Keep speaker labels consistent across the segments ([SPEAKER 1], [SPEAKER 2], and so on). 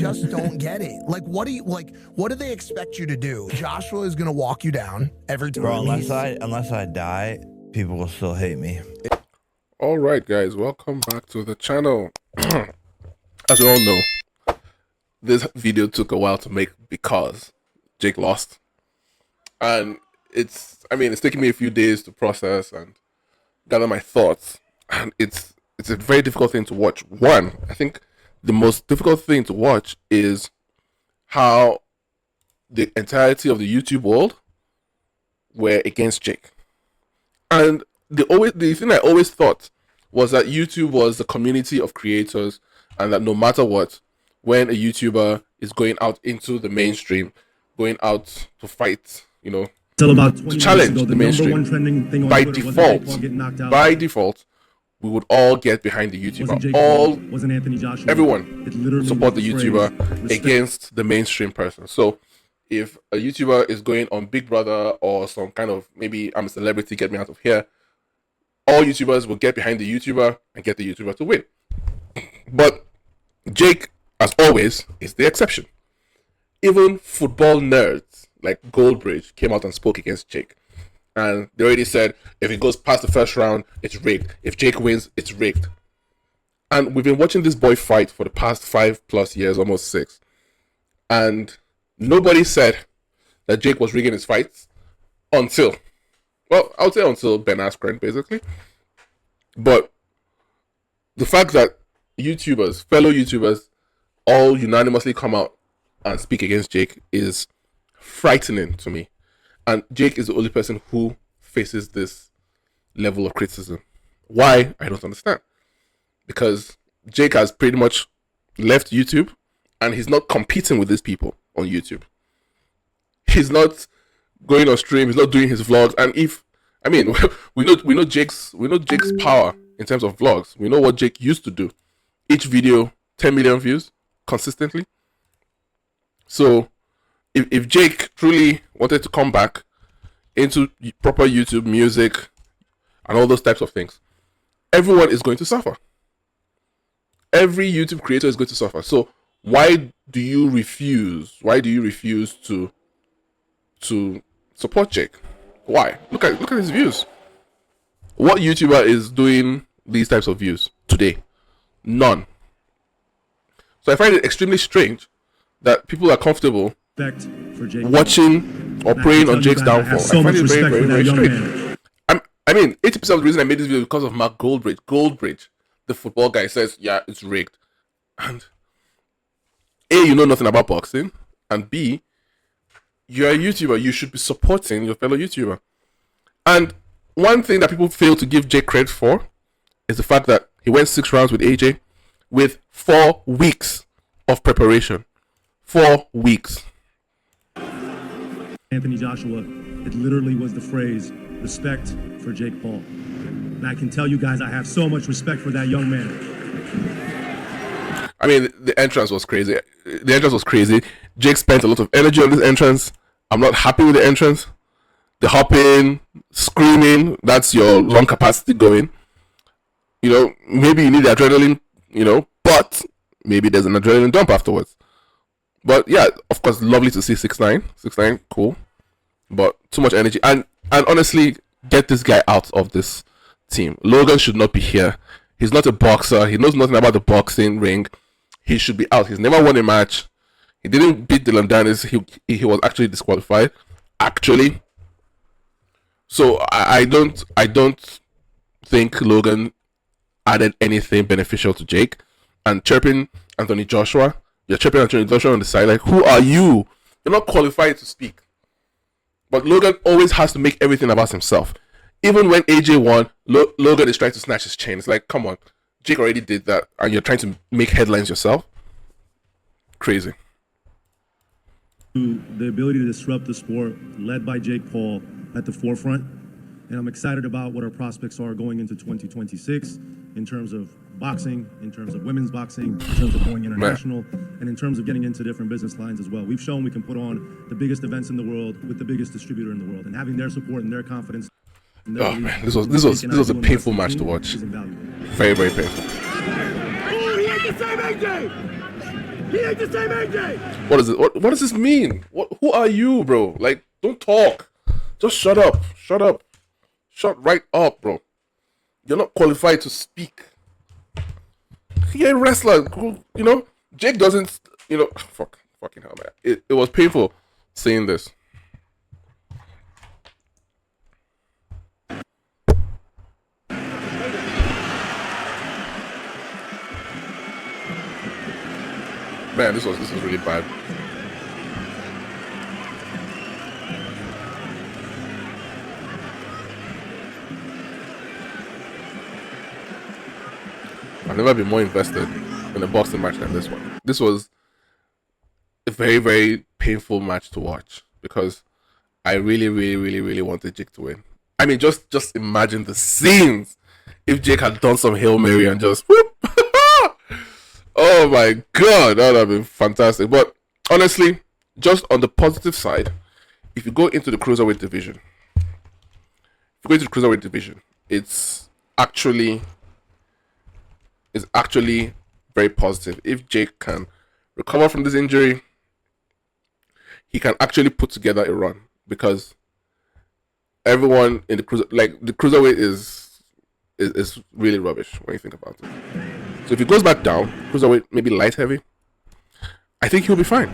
[SPEAKER 1] just don't get it. Like, what do they expect you to do? Joshua is gonna walk you down every time.
[SPEAKER 2] Bro, unless I die, people will still hate me.
[SPEAKER 3] All right, guys, welcome back to the channel. As you all know, this video took a while to make because Jake lost, and it's taking me a few days to process and gather my thoughts, and it's a very difficult thing to watch. One, I think the most difficult thing to watch is how the entirety of the YouTube world were against Jake, and the thing I always thought was that YouTube was the community of creators, and that no matter what, when a YouTuber is going out into the mainstream, going out to fight, to challenge the mainstream, by default, we would all get behind the YouTuber. Everyone support the YouTuber against the mainstream person. So if a YouTuber is going on Big Brother or some kind of, maybe I'm a celebrity, get me out of here, all YouTubers will get behind the YouTuber and get the YouTuber to win. But Jake, as always, is the exception. Even football nerds like Goldbridge came out and spoke against Jake. And they already said, if it goes past the first round, it's rigged. If Jake wins, it's rigged. And we've been watching this boy fight for the past 5+ years, almost 6. And nobody said that Jake was rigging his fights until Ben Askren, basically. But the fact that fellow YouTubers, all unanimously come out and speak against Jake is frightening to me. And Jake is the only person who faces this level of criticism. Why? I don't understand. Because Jake has pretty much left YouTube and he's not competing with these people on YouTube. He's not going on stream, he's not doing his vlogs, and we know Jake's power in terms of vlogs. We know what Jake used to do. Each video 10 million views consistently. So if Jake truly wanted to come back into proper YouTube music and all those types of things, everyone is going to suffer. Every YouTube creator is going to suffer. So why do you refuse to support Jake? Why? Look at his views. What YouTuber is doing these types of views today? None. So I find it extremely strange that people are comfortable watching or praying on Jake's downfall. I find it very, very, very strange. 80% of the reason I made this video is because of Mark Goldbridge. Goldbridge, the football guy, says, yeah, it's rigged. And A, you know nothing about boxing, and B, you're a YouTuber, you should be supporting your fellow YouTuber. And one thing that people fail to give Jake credit for is the fact that he went 6 rounds with AJ with 4 weeks of preparation. 4 weeks.
[SPEAKER 4] Anthony Joshua, it literally was the phrase, respect for Jake Paul. And I can tell you guys, I have so much respect for that young man.
[SPEAKER 3] The entrance was crazy. Jake spent a lot of energy on this entrance. I'm not happy with the entrance. The hopping, screaming, that's your lung capacity going. Maybe you need the adrenaline, but maybe there's an adrenaline dump afterwards. But yeah, of course, lovely to see 6ix9ine. 6ix9ine, cool. But too much energy. And honestly, get this guy out of this team. Logan should not be here. He's not a boxer. He knows nothing about the boxing ring. He should be out. He's never won a match. He didn't beat Dylan Dennis. He was actually disqualified. Actually. So I don't think Logan added anything beneficial to Jake. And chirping Anthony Joshua. You're chirping Anthony Joshua on the side. Like, who are you? You're not qualified to speak. But Logan always has to make everything about himself. Even when AJ won, Logan is trying to snatch his chain. It's like, come on. Jake already did that. And you're trying to make headlines yourself? Crazy.
[SPEAKER 4] The ability to disrupt the sport, led by Jake Paul at the forefront. And I'm excited about what our prospects are going into 2026 in terms of boxing, in terms of women's boxing, in terms of going international, and in terms of getting into different business lines as well. We've shown we can put on the biggest events in the world with the biggest distributor in the world, and having their support and their confidence.
[SPEAKER 3] Oh man, this was a painful match to watch. Very, very painful.
[SPEAKER 5] Oh, he had the same AJ!
[SPEAKER 3] What is it? What does this mean? Who are you, bro? Like, don't talk. Just shut up. Shut up. Shut right up, bro. You're not qualified to speak. You're a wrestler. You know, Jake doesn't, you know, fucking hell, man. It was painful seeing this. Man, this was really bad. I've never been more invested in a boxing match than this one. This was a very, very painful match to watch because I really wanted Jake to win. I mean, just imagine the scenes if Jake had done some Hail Mary and just whoop. Oh my god, that would have been fantastic. But honestly, just on the positive side, if you go into the cruiserweight division, it's actually very positive. If Jake can recover from this injury, he can actually put together a run because everyone in the cruiserweight is really rubbish when you think about it. So if he goes back down, cruiserweight, maybe light heavy, I think he'll be fine.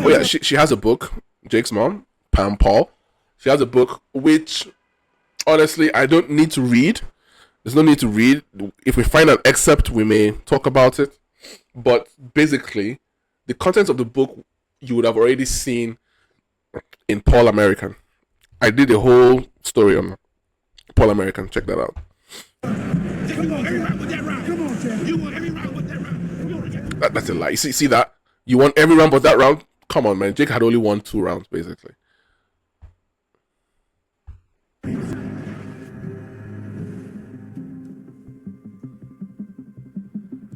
[SPEAKER 3] Oh yeah, she has a book, Jake's mom, Pam Paul. She has a book which, honestly, I don't need to read. There's no need to read. If we find an excerpt, we may talk about it. But basically, the contents of the book you would have already seen in Paul American. I did a whole story on Paul American. Check that out. That's a lie. You see that? You won every round but that round? Come on, man. Jake had only won 2 rounds, basically.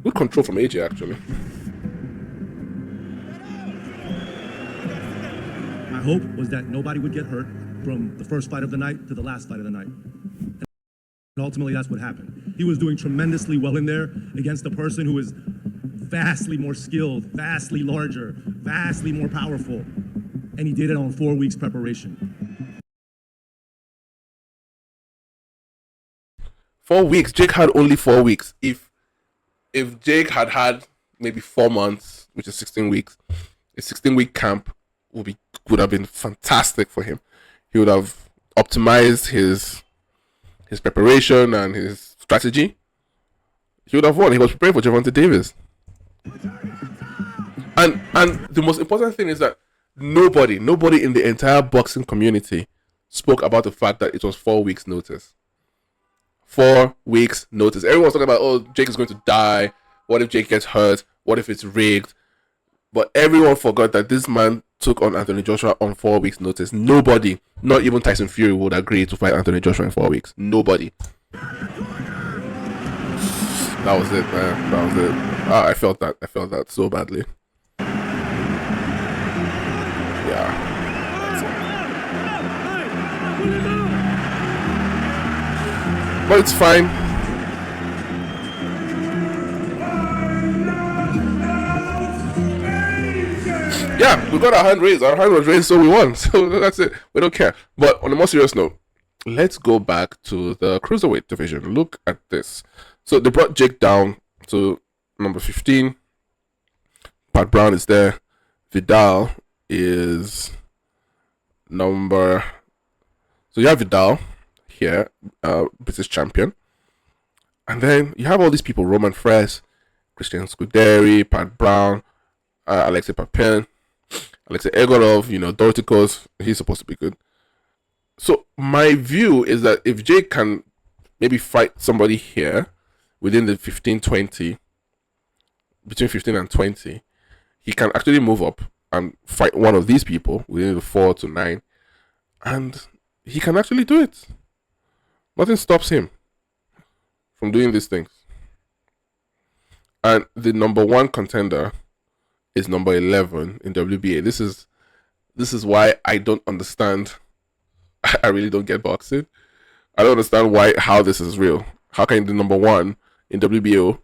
[SPEAKER 3] Good control from AJ, actually.
[SPEAKER 4] My hope was that nobody would get hurt from the first fight of the night to the last fight of the night. And ultimately, that's what happened. He was doing tremendously well in there against a person who is vastly more skilled, vastly larger, vastly more powerful. And he did it on 4 weeks preparation.
[SPEAKER 3] 4 weeks? Jake had only 4 weeks. If Jake had maybe 4 months, which is 16 weeks, a 16-week camp would have been fantastic for him. He would have optimized his preparation and his strategy. He would have won. He was preparing for Gervonta Davis. And the most important thing is that nobody in the entire boxing community spoke about the fact that it was 4 weeks notice. 4 weeks notice. Everyone was talking about, oh, Jake is going to die. What if Jake gets hurt? What if it's rigged? But everyone forgot that this man took on Anthony Joshua on 4 weeks notice. Nobody, not even Tyson Fury, would agree to fight Anthony Joshua in 4 weeks. Nobody. That was it, man. That was it. I felt that so badly. Yeah. That's it. But it's fine. Yeah, we got our hand raised. Our hand was raised, so we won. So that's it. We don't care. But on a more serious note, let's go back to the cruiserweight division. Look at this. So they brought Jake down to number 15. Pat Brown is there. Vidal is number... So you have Vidal here, British champion. And then you have all these people. Roman Fres, Christian Scuderi, Pat Brown, Alexei Papin, Alexei Egorov, Dorothy Kos, he's supposed to be good. So my view is that if Jake can maybe fight somebody here within the 15-20, between 15 and 20, he can actually move up and fight one of these people within the 4 to 9, and he can actually do it. Nothing stops him from doing these things. And the number 1 contender is number 11 in WBA. This is why I don't understand. I really don't get boxing. I don't understand how this is real. How can you do number 1 in WBO,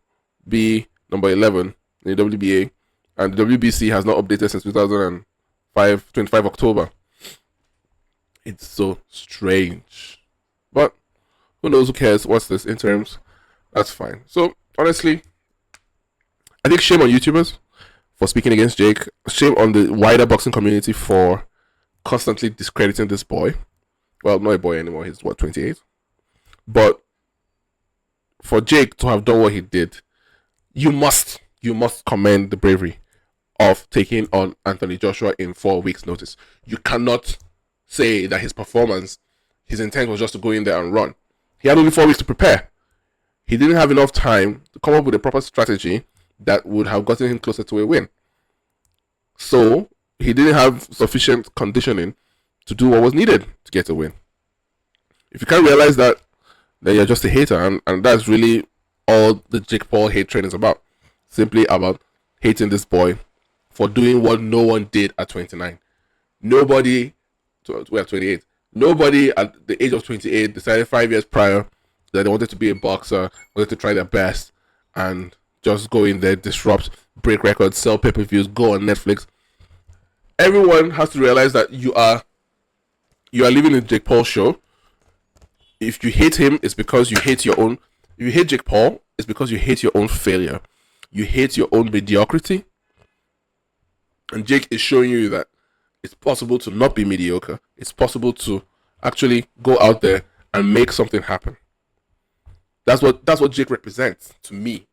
[SPEAKER 3] be number 11 in the WBA, and the WBC has not updated since 2005, 25 October. It's so strange. But who knows, who cares? What's this? Interims? That's fine. So, honestly, I think shame on YouTubers for speaking against Jake. Shame on the wider boxing community for constantly discrediting this boy. Well, not a boy anymore. He's, 28? But for Jake to have done what he did, you must commend the bravery of taking on Anthony Joshua in 4 weeks' notice. You cannot say that his performance, his intent was just to go in there and run. He had only 4 weeks to prepare. He didn't have enough time to come up with a proper strategy that would have gotten him closer to a win. So, he didn't have sufficient conditioning to do what was needed to get a win. If you can't realize that, then you're just a hater, and that's really all the Jake Paul hate train is about. Simply about hating this boy for doing what no one did at 29. Nobody, we're at 28. Nobody at the age of 28 decided 5 years prior that they wanted to be a boxer, wanted to try their best, and just go in there, disrupt, break records, sell pay-per-views, go on Netflix. Everyone has to realize that you are living in Jake Paul's show. If you hate him, it's because you hate your own. If you hate Jake Paul, it's because you hate your own failure. You hate your own mediocrity. And Jake is showing you that it's possible to not be mediocre. It's possible to actually go out there and make something happen. That's what Jake represents to me.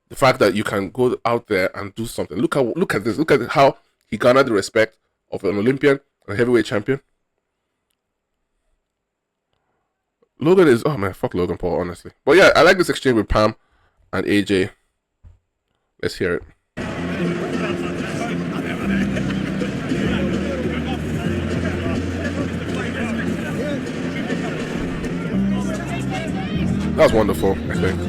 [SPEAKER 3] The fact that you can go out there and do something. Look at this. Look at how he garnered the respect of an Olympian, a heavyweight champion. Logan is, oh man, fuck Logan Paul, honestly. But yeah, I like this exchange with Pam and AJ. Let's hear it. That was wonderful, I think.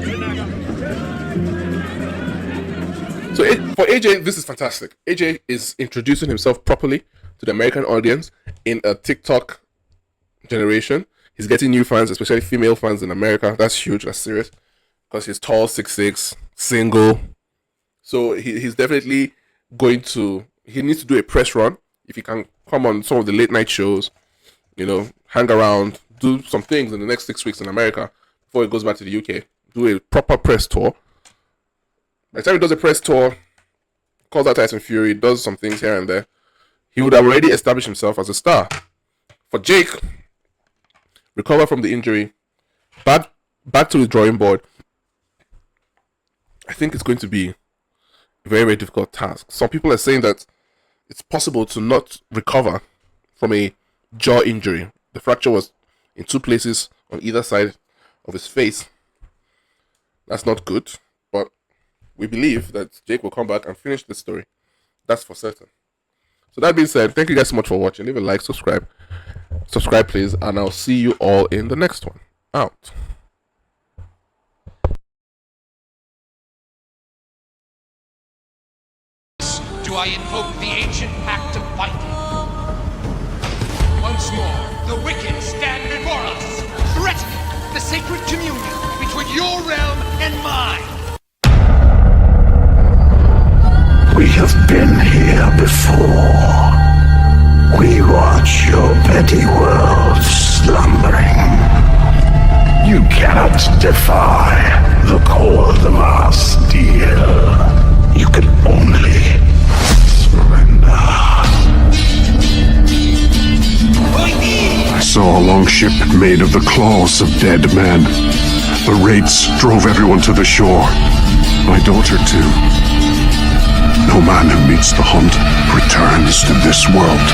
[SPEAKER 3] So for AJ, this is fantastic. AJ is introducing himself properly to the American audience in a TikTok generation. He's getting new fans, especially female fans in America. That's huge. That's serious. Because he's tall, 6'6", single. So he's definitely he needs to do a press run. If he can come on some of the late night shows, hang around, do some things in the next 6 weeks in America before he goes back to the UK. Do a proper press tour. By the time he does a press tour, calls out Tyson Fury, does some things here and there, he would have already established himself as a star. For Jake, recover from the injury, back to the drawing board. I think it's going to be a very, very difficult task. Some people are saying that it's possible to not recover from a jaw injury. The fracture was in 2 places on either side of his face. That's not good, but we believe that Jake will come back and finish the story. That's for certain. So that being said, thank you guys so much for watching. Leave a like, subscribe, please, and I'll see you all in the next one. Out.
[SPEAKER 5] Do I invoke the ancient pact of Viking? Once more, the wicked stand before us, threatening the sacred communion between your realm and mine.
[SPEAKER 6] We have been here before. We watch your petty world slumbering. You cannot defy the cold of our steel. You can only surrender.
[SPEAKER 7] I saw a long ship made of the claws of dead men. The raids drove everyone to the shore. My daughter too. No man who meets the hunt returns to this world.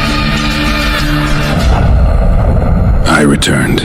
[SPEAKER 7] I returned.